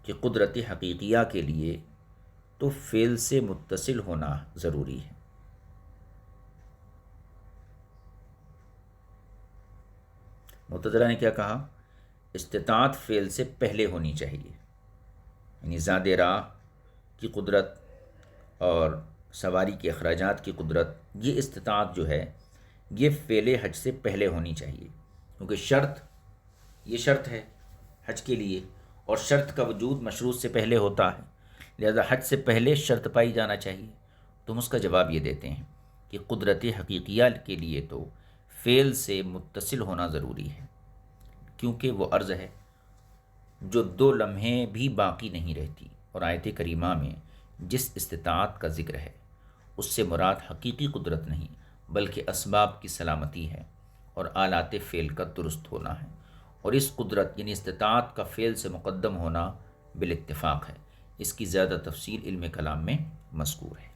کہ قدرت حقیقیہ کے لیے تو فعل سے متصل ہونا ضروری ہے۔ معتزلہ نے کیا کہا؟ استطاعت فعل سے پہلے ہونی چاہیے، یعنی زاد راہ کی قدرت اور سواری کے اخراجات کی قدرت، یہ استطاعت جو ہے یہ فعل حج سے پہلے ہونی چاہیے، کیونکہ یہ شرط ہے حج کے لیے، اور شرط کا وجود مشروط سے پہلے ہوتا ہے، لہذا حج سے پہلے شرط پائی جانا چاہیے۔ تم اس کا جواب یہ دیتے ہیں کہ قدرت حقیقیہ کے لیے تو فعل سے متصل ہونا ضروری ہے، کیونکہ وہ عرض ہے جو 2 لمحے بھی باقی نہیں رہتی، اور آیت کریمہ میں جس استطاعت کا ذکر ہے اس سے مراد حقیقی قدرت نہیں بلکہ اسباب کی سلامتی ہے اور آلات فعل کا درست ہونا ہے، اور اس قدرت یعنی استطاعت کا فعل سے مقدم ہونا بالاتفاق ہے۔ اس کی زیادہ تفصیل علم کلام میں مذکور ہے۔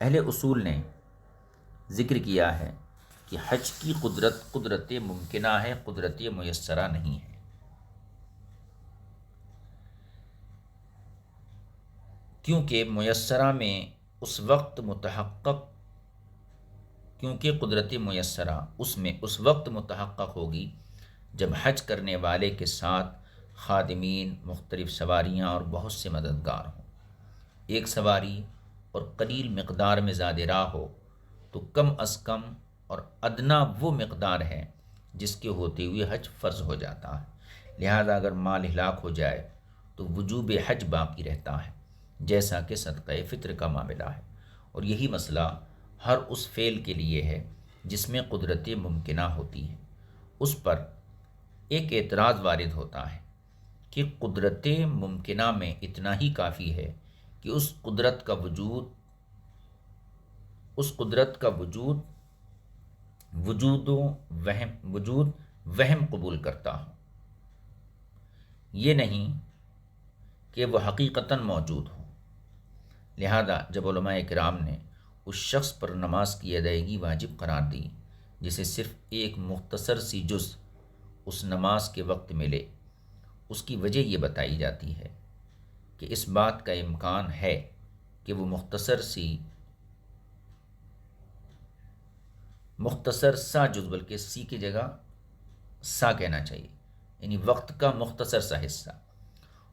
اہل اصول نے ذکر کیا ہے کہ حج کی قدرت ممکنہ ہے، قدرت میسرہ نہیں ہے۔ کیونکہ قدرت میسرہ اس وقت متحقق ہوگی جب حج کرنے والے کے ساتھ خادمین، مختلف سواریاں اور بہت سے مددگار ہوں۔ ایک سواری اور قلیل مقدار میں زاد راہ ہو تو کم از کم اور ادنا وہ مقدار ہے جس کے ہوتے ہوئے حج فرض ہو جاتا ہے۔ لہذا اگر مال ہلاک ہو جائے تو وجوب حج باقی رہتا ہے، جیسا کہ صدقہ فطر کا معاملہ ہے، اور یہی مسئلہ ہر اس فعل کے لیے ہے جس میں قدرت ممکنہ ہوتی ہے۔ اس پر ایک اعتراض وارد ہوتا ہے کہ قدرت ممکنہ میں اتنا ہی کافی ہے کہ اس قدرت کا وجود وہم قبول کرتا ہوں، یہ نہیں کہ وہ حقیقتاً موجود ہو۔ لہذا جب علماء کرام نے اس شخص پر نماز کی ادائیگی واجب قرار دی جسے صرف ایک مختصر سی جز اس نماز کے وقت ملے، اس کی وجہ یہ بتائی جاتی ہے کہ اس بات کا امکان ہے کہ وہ مختصر سا جز، بلکہ سی کی جگہ سا کہنا چاہیے، یعنی وقت کا مختصر سا حصہ،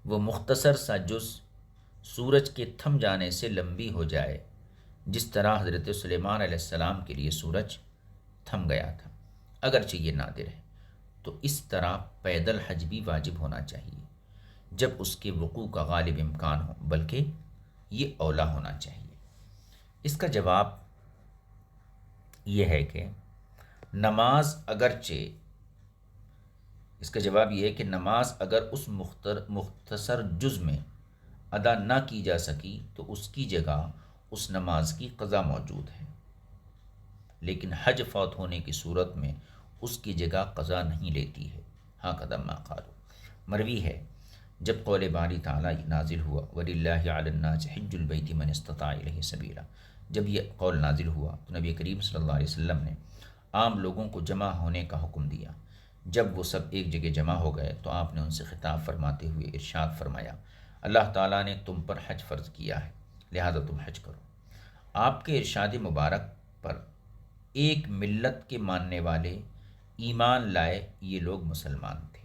وہ مختصر سا جز سورج کے تھم جانے سے لمبی ہو جائے، جس طرح حضرت سلیمان علیہ السلام کے لیے سورج تھم گیا تھا۔ اگرچہ یہ نادر ہے تو اس طرح پیدل حج بھی واجب ہونا چاہیے جب اس کے وقوع کا غالب امکان ہو، بلکہ یہ اولا ہونا چاہیے۔ اس کا جواب یہ ہے کہ نماز اگر اس مختصر جز میں ادا نہ کی جا سکی تو اس کی جگہ اس نماز کی قضا موجود ہے، لیکن حج فوت ہونے کی صورت میں اس کی جگہ قضا نہیں لیتی ہے۔ ہاں قدم ما قالو، مروی ہے جب قول باری تعالیٰ نازل ہوا وَلِلَّهِ عَلَى النَّاسِ حِجُّ الْبَيْتِ مَنِ اسْتَطَاعَ إِلَيْهِ سَبِيلًا، جب یہ قول نازل ہوا تو نبی کریم صلی اللہ علیہ وسلم نے عام لوگوں کو جمع ہونے کا حکم دیا۔ جب وہ سب ایک جگہ جمع ہو گئے تو آپ نے ان سے خطاب فرماتے ہوئے ارشاد فرمایا، اللہ تعالیٰ نے تم پر حج فرض کیا ہے، لہذا تم حج کرو۔ آپ کے ارشاد مبارک پر ایک ملت کے ماننے والے ایمان لائے، یہ لوگ مسلمان تھے،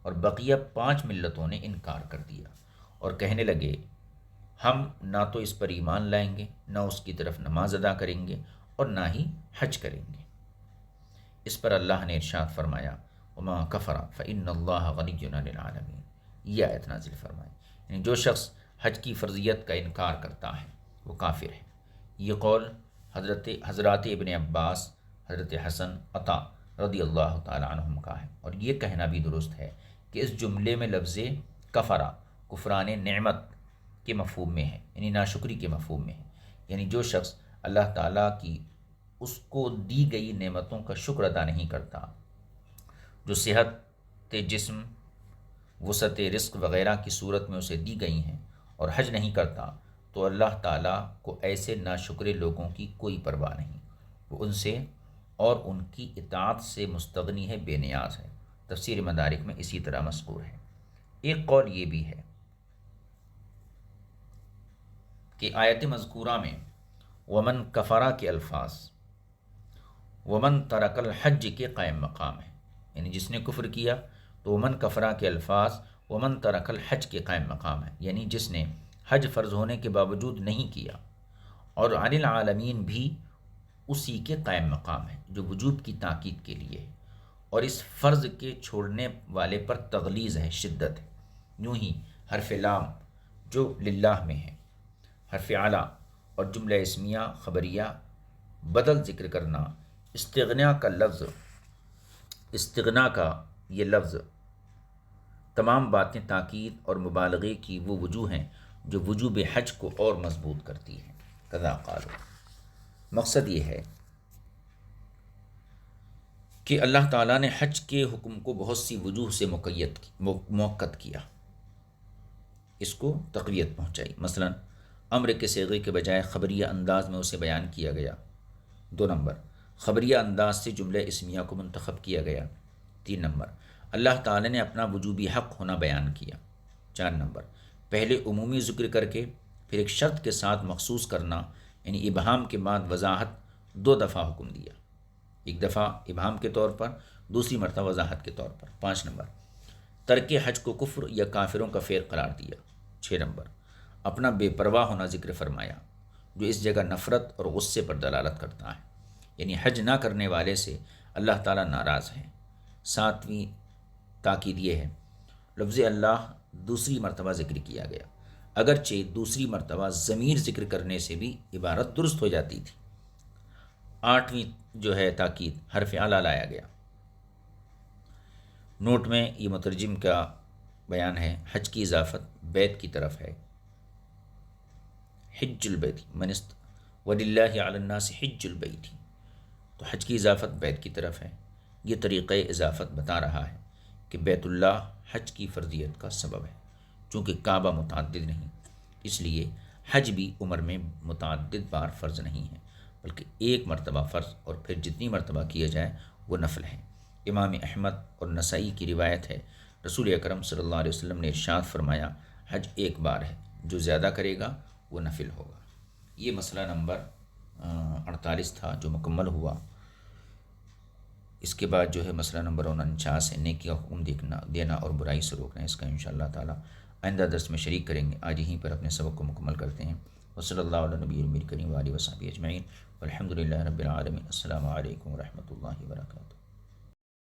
اور بقیہ 5 ملتوں نے انکار کر دیا اور کہنے لگے ہم نہ تو اس پر ایمان لائیں گے، نہ اس کی طرف نماز ادا کریں گے، اور نہ ہی حج کریں گے۔ اس پر اللہ نے ارشاد فرمایا وما کفر فإن اللہ غنی عن العالمین، یہ آیت نازل فرمائی، یعنی جو شخص حج کی فرضیت کا انکار کرتا ہے وہ کافر ہے۔ یہ قول حضرات ابن عباس، حضرت حسن، عطا رضی اللہ تعالی عنہم کا ہے، اور یہ کہنا بھی درست ہے کہ اس جملے میں لفظ کفرہ کفران نعمت کے مفہوم میں ہے، یعنی ناشکری کے مفہوم میں ہے، یعنی جو شخص اللہ تعالیٰ کی اس کو دی گئی نعمتوں کا شکر ادا نہیں کرتا، جو صحت جسم، وسعت رزق وغیرہ کی صورت میں اسے دی گئی ہیں، اور حج نہیں کرتا، تو اللہ تعالیٰ کو ایسے ناشکرے لوگوں کی کوئی پرواہ نہیں، وہ ان سے اور ان کی اطاعت سے مستغنی ہے، بے نیاز ہے۔ تفسیر مدارک میں اسی طرح مذکور ہے۔ ایک قول یہ بھی ہے کہ آیت مذکورہ میں ومن کفرہ کے الفاظ ومن ترک الحج کے قائم مقام ہے، یعنی جس نے کفر کیا تو ومن کفرہ کے الفاظ ومن ترک الحج کے قائم مقام ہے، یعنی جس نے حج فرض ہونے کے باوجود نہیں کیا، اور عن العالمین بھی اسی کے قائم مقام ہے جو وجوب کی تاکید کے لیے ہے، اور اس فرض کے چھوڑنے والے پر تغلیظ ہے، شدت ہے۔ یوں ہی حرف لام جو للہ میں ہے، حرف اعلیٰ اور جملہ اسمیہ خبریہ بدل ذکر کرنا، استغنا کا یہ لفظ، تمام باتیں تاکید اور مبالغے کی وہ وجوہ ہیں جو وجوب حج کو اور مضبوط کرتی ہیں۔ کذا قالوا، مقصد یہ ہے کہ اللہ تعالیٰ نے حج کے حکم کو بہت سی وجوہ سے موقت کیا، اس کو تقویت پہنچائی۔ مثلا امر کے صیغے کے بجائے خبریہ انداز میں اسے بیان کیا گیا۔ 2 نمبر، خبریہ انداز سے جملہ اسمیہ کو منتخب کیا گیا۔ 3 نمبر، اللہ تعالی نے اپنا وجوبی حق ہونا بیان کیا۔ 4 نمبر، پہلے عمومی ذکر کر کے پھر ایک شرط کے ساتھ مخصوص کرنا، یعنی ابہام کے بعد وضاحت 2 دفعہ حکم دیا، ایک دفعہ ابہام کے طور پر، دوسری مرتبہ وضاحت کے طور پر۔ 5 نمبر، ترک حج کو کفر یا کافروں کا فعل قرار دیا۔ 6 نمبر، اپنا بے پرواہ ہونا ذکر فرمایا، جو اس جگہ نفرت اور غصے پر دلالت کرتا ہے، یعنی حج نہ کرنے والے سے اللہ تعالیٰ ناراض ہے۔ 7ویں تاکید یہ ہے، لفظ اللہ دوسری مرتبہ ذکر کیا گیا، اگرچہ دوسری مرتبہ ضمیر ذکر کرنے سے بھی عبارت درست ہو جاتی تھی۔ 8ویں جو ہے تاکید، حرف اعلیٰ لایا گیا۔ نوٹ میں یہ مترجم کا بیان ہے، حج کی اضافت بیت کی طرف ہے، حج البیت منست وَلِلَّهِ عَلَى النَّاسِ حِجُّ الْبَيْتِ، تو حج کی اضافت بیت کی طرف ہے۔ یہ طریقہ اضافت بتا رہا ہے کہ بیت اللہ حج کی فرضیت کا سبب ہے، چونکہ کعبہ متعدد نہیں، اس لیے حج بھی عمر میں متعدد بار فرض نہیں ہے، بلکہ ایک مرتبہ فرض، اور پھر جتنی مرتبہ کیا جائے وہ نفل ہے۔ امام احمد اور نسائی کی روایت ہے، رسول اکرم صلی اللہ علیہ وسلم نے ارشاد فرمایا، حج ایک بار ہے، جو زیادہ کرے گا وہ نفل ہوگا۔ یہ مسئلہ نمبر 48 تھا جو مکمل ہوا۔ اس کے بعد جو ہے مسئلہ نمبر 49 ہے، نیکی کا حکم دینا اور برائی سے روکنا، اس کا انشاءاللہ تعالی آئندہ درس میں شریک کریں گے۔ آج یہیں پر اپنے سبق کو مکمل کرتے ہیں۔ وصلی اللہ علیہ نبی الکریم وآلہ وصحبہ اجمعین، والحمد للہ رب العالمین۔ السلام علیکم ورحمۃ اللہ وبرکاتہ۔